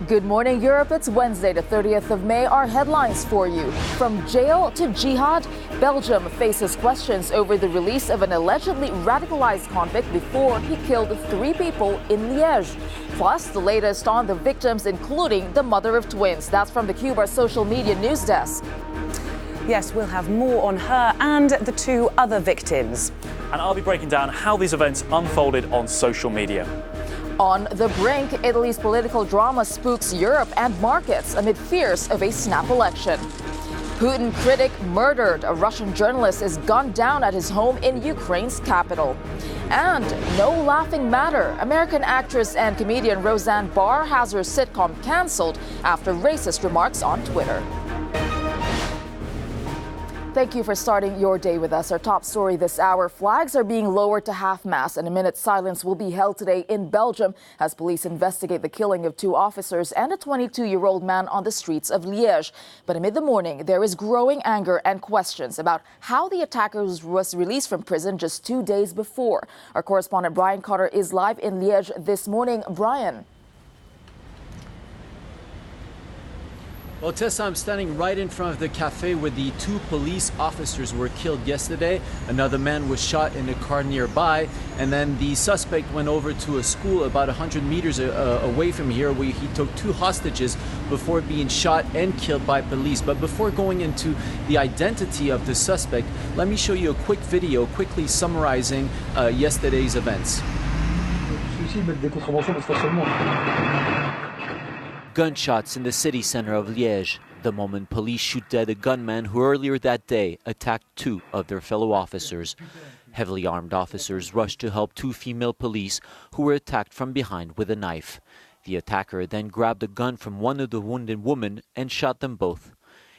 Good morning, Europe. It's Wednesday, the 30th of May. Our headlines for you. From jail to jihad, Belgium faces questions over the release of an allegedly radicalized convict before he killed 3 people in Liège. Plus, the latest on the victims, including the mother of twins. That's from the Cuba social media news desk. Yes, we'll have more on her and the 2 other victims. And I'll be breaking down how these events unfolded on social media. On the brink, Italy's political drama spooks Europe and markets amid fears of a snap election. Putin critic murdered. A Russian journalist is gunned down at his home in Ukraine's capital. And no laughing matter. American actress and comedian Roseanne Barr has her sitcom canceled after racist remarks on Twitter. Thank you for starting your day with us. Our top story this hour: flags are being lowered to half-mast, and a minute's silence will be held today in Belgium as police investigate the killing of 2 officers and a 22-year-old man on the streets of Liège. But amid the mourning, there is growing anger and questions about how the attacker was released from prison just 2 days before. Our correspondent Brian Cotter is live in Liège this morning. Brian. Well, Tessa, I'm standing right in front of the cafe where the 2 police officers were killed yesterday. Another man was shot in a car nearby, and then the suspect went over to a school about 100 meters away from here where he took 2 hostages before being shot and killed by police. But before going into the identity of the suspect, let me show you a quick video quickly summarizing yesterday's events. Gunshots in the city center of Liège, the moment police shoot dead a gunman who earlier that day attacked 2 of their fellow officers. Heavily armed officers rushed to help 2 female police who were attacked from behind with a knife. The attacker then grabbed a gun from one of the wounded women and shot them both.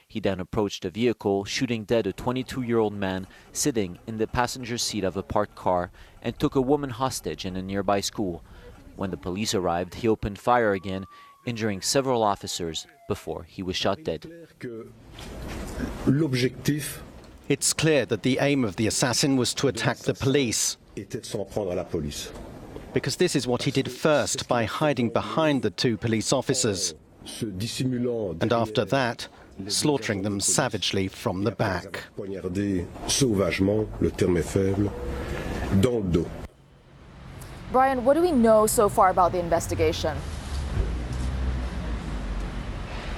He then approached a vehicle, shooting dead a 22-year-old man sitting in the passenger seat of a parked car, and took a woman hostage in a nearby school. When the police arrived, he opened fire again, injuring several officers before he was shot dead. It's clear that the aim of the assassin was to attack the police, because this is what he did first by hiding behind the 2 police officers, and after that, slaughtering them savagely from the back. Brian, what do we know so far about the investigation?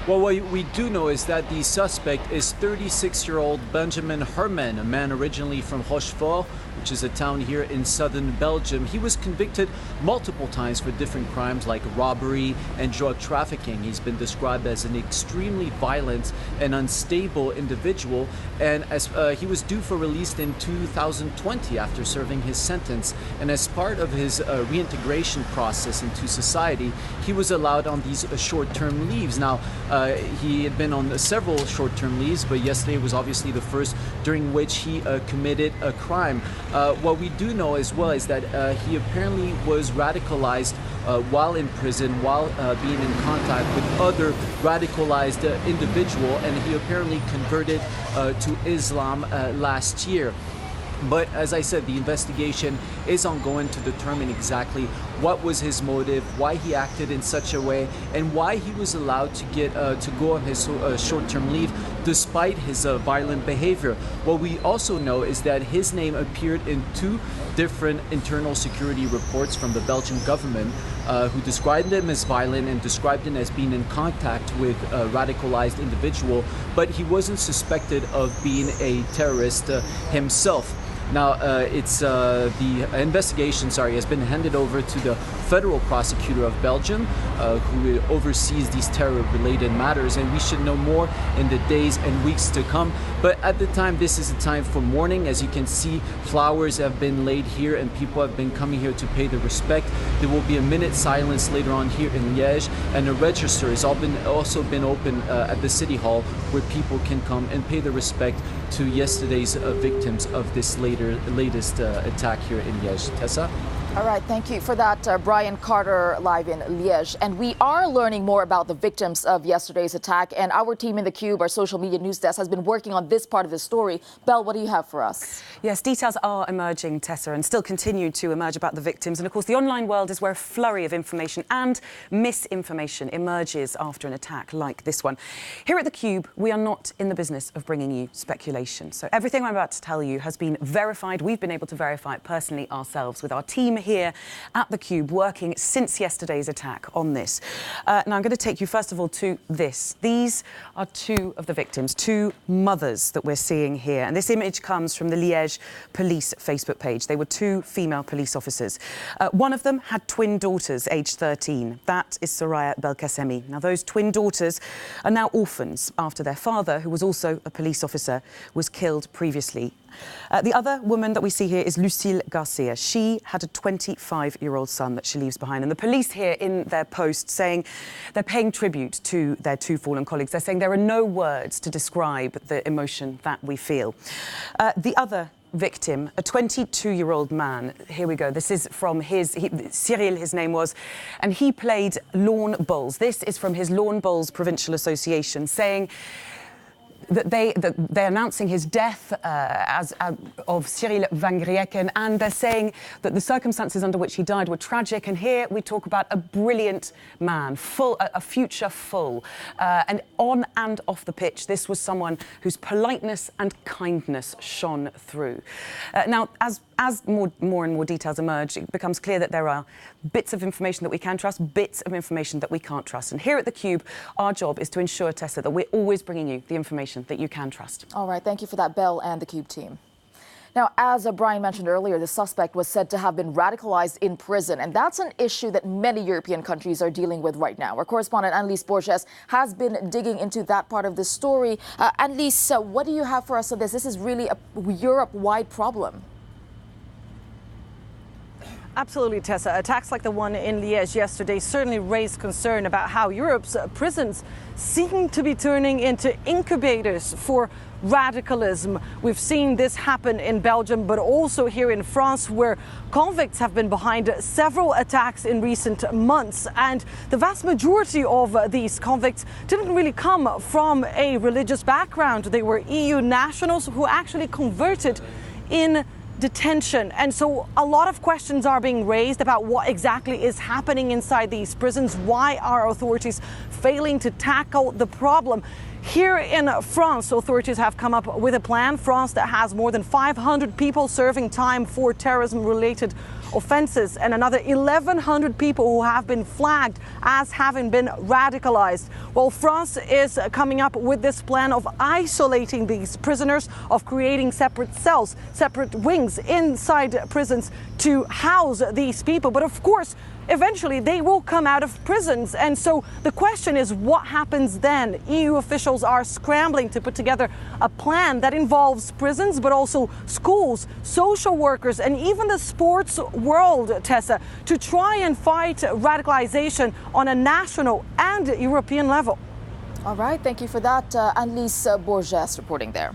Well, what we do know is that the suspect is 36-year-old Benjamin Herman, a man originally from Rochefort, which is a town here in southern Belgium. He was convicted multiple times for different crimes like robbery and drug trafficking. He's been described as an extremely violent and unstable individual, and as he was due for release in 2020 after serving his sentence. And as part of his reintegration process into society, he was allowed on these short-term leaves. Now, he had been on several short-term leaves, but yesterday was obviously the first during which he committed a crime. What we do know as well is that he apparently was radicalized while in prison, while being in contact with other radicalized individual, and he apparently converted to Islam last year. But as I said, the investigation is ongoing to determine exactly what was his motive, why he acted in such a way, and why he was allowed to get to go on his short-term leave despite his violent behavior. What we also know is that his name appeared in 2 different internal security reports from the Belgian government who described him as violent and described him as being in contact with a radicalized individual, but he wasn't suspected of being a terrorist himself. Now, the investigation, has been handed over to the federal prosecutor of Belgium, who oversees these terror-related matters, and we should know more in the days and weeks to come. But at the time, this is a time for mourning. As you can see, flowers have been laid here, and people have been coming here to pay the respect. There will be a minute's silence later on here in Liège, and a register has also been open at the City Hall, where people can come and pay the respect to yesterday's victims of this latest attack here in Liège. Tessa? All right, thank you for that, Brian Carter, live in Liège. And we are learning more about the victims of yesterday's attack. And our team in theCUBE, our social media news desk, has been working on this part of the story. Belle, what do you have for us? Yes, details are emerging, Tessa, and still continue to emerge about the victims. And of course, the online world is where a flurry of information and misinformation emerges after an attack like this one. Here at theCUBE, we are not in the business of bringing you speculation. So everything I'm about to tell you has been verified. We've been able to verify it personally ourselves with our team here at theCUBE working since yesterday's attack on this. Now I'm going to take you first of all to this. These are two of the victims, two mothers that we're seeing here. And this image comes from the Liège police Facebook page. They were two female police officers. One of them had twin daughters aged 13. That is Soraya Belkacemi. Now those twin daughters are now orphans after their father, who was also a police officer, was killed previously. The other woman that we see here is Lucille Garcia. She had a 25-year-old son that she leaves behind. And the police here in their post saying they're paying tribute to their two fallen colleagues. They're saying there are no words to describe the emotion that we feel. The other victim, a 22-year-old man. Here we go. This is from Cyril, his name was, and he played lawn bowls. This is from his Lawn Bowls Provincial Association saying that they're announcing his death of Cyril van Grieken, and they're saying that the circumstances under which he died were tragic. And here we talk about a brilliant man, a future full. And on and off the pitch, this was someone whose politeness and kindness shone through. Now, as more and more details emerge, it becomes clear that there are bits of information that we can trust, bits of information that we can't trust. And here at theCUBE, our job is to ensure, Tessa, that we're always bringing you the information that you can trust. All right, thank you for that, Belle and the CUBE team. Now, as Brian mentioned earlier, the suspect was said to have been radicalized in prison, and that's an issue that many European countries are dealing with right now. Our correspondent Annelise Borges has been digging into that part of the story. Annelise, what do you have for us on this? This is really a Europe-wide problem. Absolutely, Tessa. Attacks like the one in Liège yesterday certainly raised concern about how Europe's prisons seem to be turning into incubators for radicalism. We've seen this happen in Belgium, but also here in France, where convicts have been behind several attacks in recent months. And the vast majority of these convicts didn't really come from a religious background. They were EU nationals who actually converted in detention. And so a lot of questions are being raised about what exactly is happening inside these prisons. Why are authorities failing to tackle the problem? Here in France, authorities have come up with a plan. France that has more than 500 people serving time for terrorism-related offences and another 1,100 people who have been flagged as having been radicalized. Well, France is coming up with this plan of isolating these prisoners, of creating separate cells, separate wings inside prisons to house these people. But of course, eventually they will come out of prisons. And so the question is, what happens then? EU officials are scrambling to put together a plan that involves prisons, but also schools, social workers, and even the sports world, Tessa, to try and fight radicalization on a national and European level. All right, thank you for that, Annelise Borges reporting there.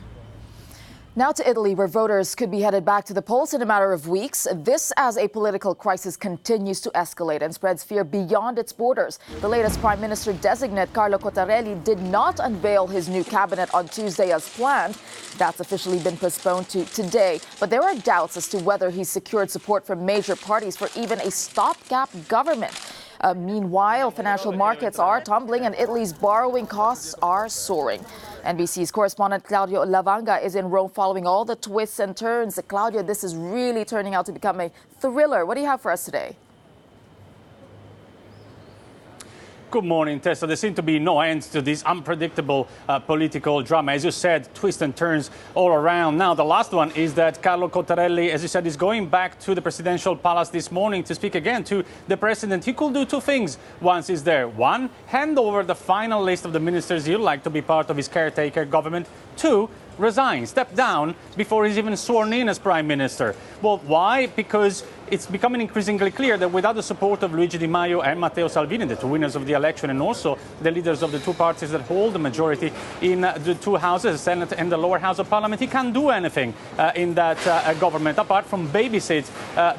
Now to Italy, where voters could be headed back to the polls in a matter of weeks. This as a political crisis continues to escalate and spreads fear beyond its borders. The latest Prime Minister designate, Carlo Cottarelli, did not unveil his new cabinet on Tuesday as planned. That's officially been postponed to today. But there are doubts as to whether he's secured support from major parties for even a stopgap government. Meanwhile, financial markets are tumbling and Italy's borrowing costs are soaring. NBC's correspondent Claudio Lavanga is in Rome following all the twists and turns. Claudio, this is really turning out to become a thriller. What do you have for us today? Good morning, Tessa. There seem to be no ends to this unpredictable political drama. As you said, twists and turns all around. Now, the last one is that Carlo Cottarelli, as you said, is going back to the presidential palace this morning to speak again to the president. He could do two things once he's there. One, hand over the final list of the ministers he'd like to be part of his caretaker government. Two, resign, step down before he's even sworn in as prime minister. Well, why? Because it's becoming increasingly clear that without the support of Luigi Di Maio and Matteo Salvini, the two winners of the election, and also the leaders of the two parties that hold the majority in the two houses, the Senate and the lower house of parliament, he can't do anything in that government, apart from babysit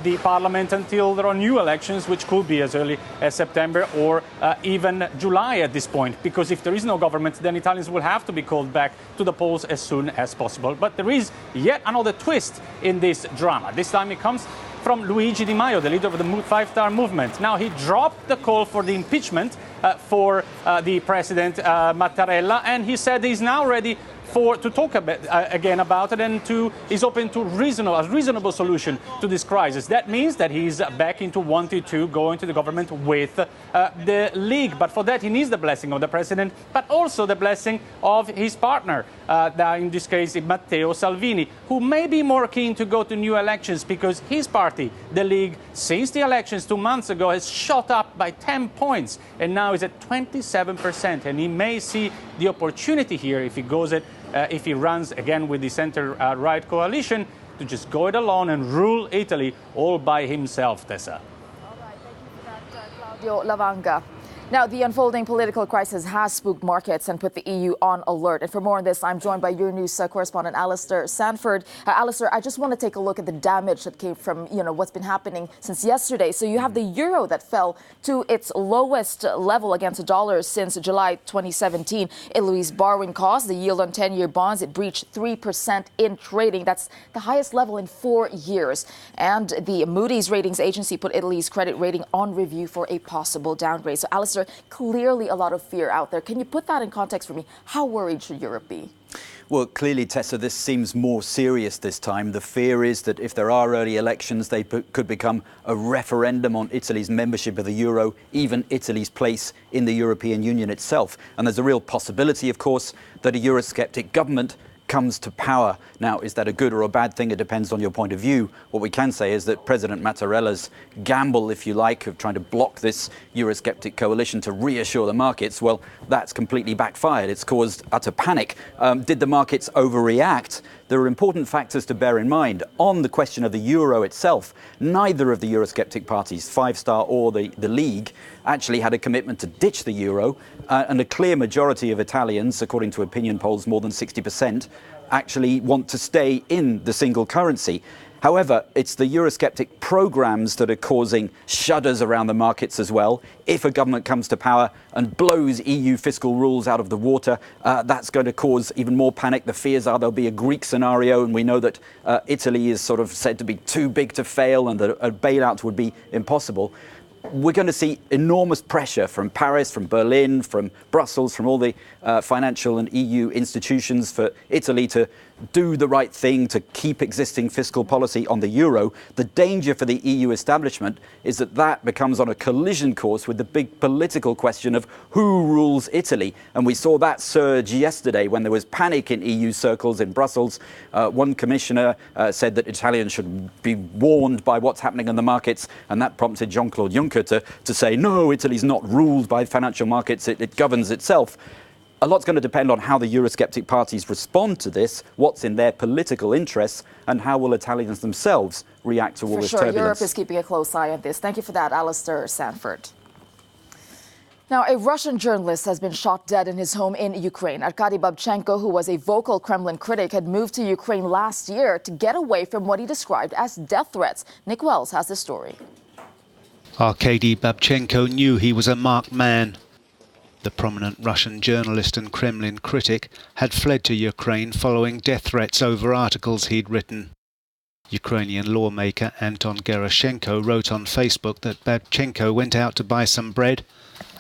the parliament until there are new elections, which could be as early as September or even July at this point. Because if there is no government, then Italians will have to be called back to the polls as soon as possible. But there is yet another twist in this drama. This time it comes from Luigi Di Maio, the leader of the Five-Star Movement. Now, he dropped the call for the impeachment for the president, Mattarella, and he said he's now ready to talk again about it, and is open to a reasonable solution to this crisis. That means that he's back into wanting to go into the government with the League. But for that, he needs the blessing of the president, but also the blessing of his partner, in this case, Matteo Salvini, who may be more keen to go to new elections because his party, the League, since the elections 2 months ago, has shot up by 10 points and now is at 27%. And he may see the opportunity here if he runs again with the center-right coalition to just go it alone and rule Italy all by himself, Tessa. All right, thank you for that, Claudio Lavanga. Now, the unfolding political crisis has spooked markets and put the EU on alert. And for more on this, I'm joined by Euronews correspondent Alastair Sanford. Alastair, I just want to take a look at the damage that came from, what's been happening since yesterday. So you have the euro that fell to its lowest level against the dollar since July 2017. Italy's borrowing cost, the yield on 10-year bonds, it breached 3% in trading. That's the highest level in 4 years. And the Moody's ratings agency put Italy's credit rating on review for a possible downgrade. So, Alastair, clearly a lot of fear out there. Can you put that in context for me? How worried should Europe be? Well, clearly, Tessa, this seems more serious this time. The fear is that if there are early elections, they could become a referendum on Italy's membership of the euro, even Italy's place in the European Union itself. And there's a real possibility, of course, that a Eurosceptic government comes to power. Now, is that a good or a bad thing? It depends on your point of view. What we can say is that President Mattarella's gamble, if you like, of trying to block this Eurosceptic coalition to reassure the markets, well, that's completely backfired. It's caused utter panic. Did the markets overreact? There are important factors to bear in mind. On the question of the euro itself, neither of the Eurosceptic parties, Five-Star or the League, actually had a commitment to ditch the euro, and a clear majority of Italians, according to opinion polls, more than 60%, actually want to stay in the single currency. However, it's the Eurosceptic programmes that are causing shudders around the markets as well. If a government comes to power and blows EU fiscal rules out of the water, that's going to cause even more panic. The fears are there'll be a Greek scenario, and we know that Italy is sort of said to be too big to fail and that a bailout would be impossible. We're going to see enormous pressure from Paris, from Berlin, from Brussels, from all the financial and EU institutions for Italy to do the right thing, to keep existing fiscal policy on the euro. The danger for the EU establishment is that that becomes on a collision course with the big political question of who rules Italy. And we saw that surge yesterday when there was panic in EU circles in Brussels. One commissioner said that Italians should be warned by what's happening in the markets, and that prompted Jean-Claude Juncker to say, no, Italy's not ruled by financial markets, it governs itself. A lot's going to depend on how the Eurosceptic parties respond to this, what's in their political interests, and how will Italians themselves react to all this turbulence. Europe is keeping a close eye on this. Thank you for that, Alastair Sanford. Now, a Russian journalist has been shot dead in his home in Ukraine. Arkady Babchenko, who was a vocal Kremlin critic, had moved to Ukraine last year to get away from what he described as death threats. Nick Wells has the story. Arkady Babchenko knew he was a marked man. The prominent Russian journalist and Kremlin critic had fled to Ukraine following death threats over articles he'd written. Ukrainian lawmaker Anton Gerashenko wrote on Facebook that Babchenko went out to buy some bread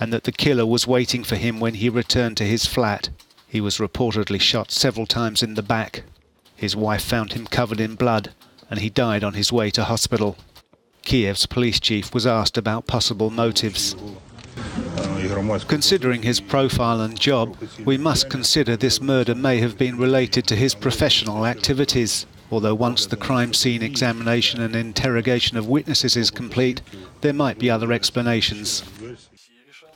and that the killer was waiting for him when he returned to his flat. He was reportedly shot several times in the back. His wife found him covered in blood and he died on his way to hospital. Kiev's police chief was asked about possible motives. Considering his profile and job, we must consider this murder may have been related to his professional activities. Although once the crime scene examination and interrogation of witnesses is complete, there might be other explanations.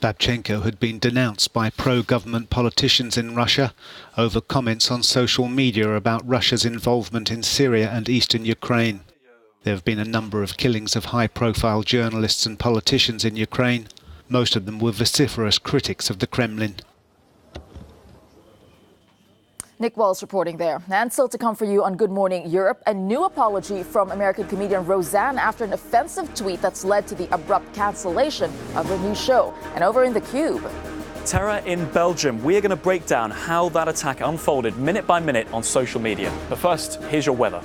Babchenko had been denounced by pro-government politicians in Russia over comments on social media about Russia's involvement in Syria and eastern Ukraine. There have been a number of killings of high-profile journalists and politicians in Ukraine. Most of them were vociferous critics of the Kremlin. Nick Walls reporting there. And still to come for you on Good Morning Europe, a new apology from American comedian Roseanne after an offensive tweet that's led to the abrupt cancellation of her new show. And over in the Cube. Terror in Belgium. We are going to break down how that attack unfolded minute by minute on social media. But first, here's your weather.